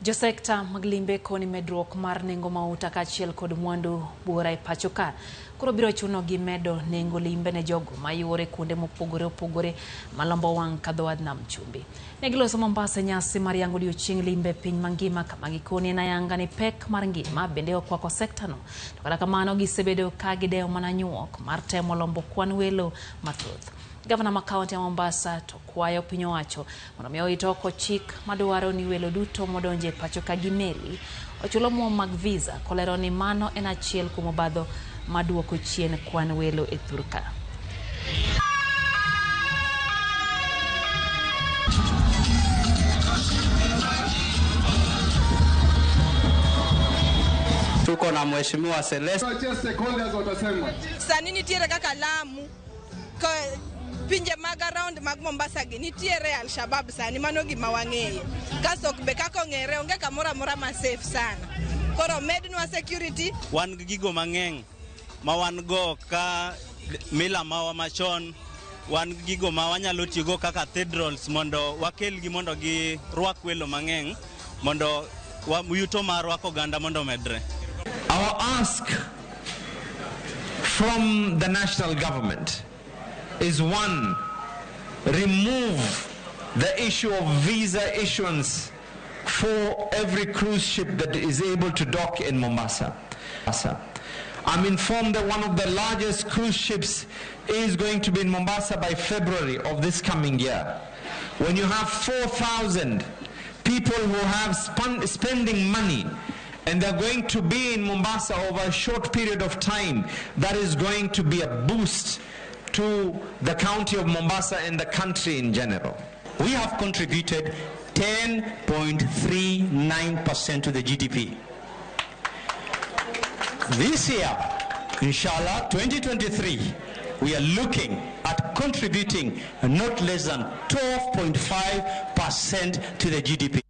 Josekta mag limbe koni medruok mar nengo mauta kaachiel kod mwandu buora e pacho ka. Koro biro chuno gi medo nengo limbe ne jogo mayuore kuonde mopogore opogore malombo wang' ka dho wadh Nam Chumbi. Negiloso Mombasa nyasi mar yango odiechieng' limbe piny mangima kama gikoni na yanga ni pek mar ngima bende okwako sekta no. To kata kamano gisebedo ka gidewo mana nyuok mar temo lombo kwan welo mathoth. Gavana ma kaunti ya Mombasa to kwayo piny owacho mondo mi oitoko chik madwaro ni welo duto modonje pacho ka gi meli ochulo omwom mag visa kolero ni mano en achiel kuom obadho maduoko chien kwan welo e thur ka. Tuko na mheshimiwa Celeste. Sani nitiere kaka Lamu pinje mag around mag Mombasa gi nitiere Al-Shabaab sani mano gima wang'eyo. Kaso be kako ng'ere onge kamora mora ma safe sana. Koro mednwa security. Wan gigo mang'eng ma wan go ka mila mawa machon, wan gigo ma wanyalo tigo kaka cathedrals mondo wakel gi mondo gi rwak welo mang'eng mondo yuto mar rwako oganda mondo medre. Our ask from the national government is one, remove the issue of visa issuance for every cruise ship that is able to dock in Mombasa. I'm informed that one of the largest cruise ships is going to be in Mombasa by February of this coming year. When you have 4,000 people who have spending money and they're going to be in Mombasa over a short period of time, that is going to be a boost to the county of Mombasa and the country in general. We have contributed 10.39% to the GDP. This year, inshallah, 2023, we are looking at contributing not less than 12.5% to the GDP.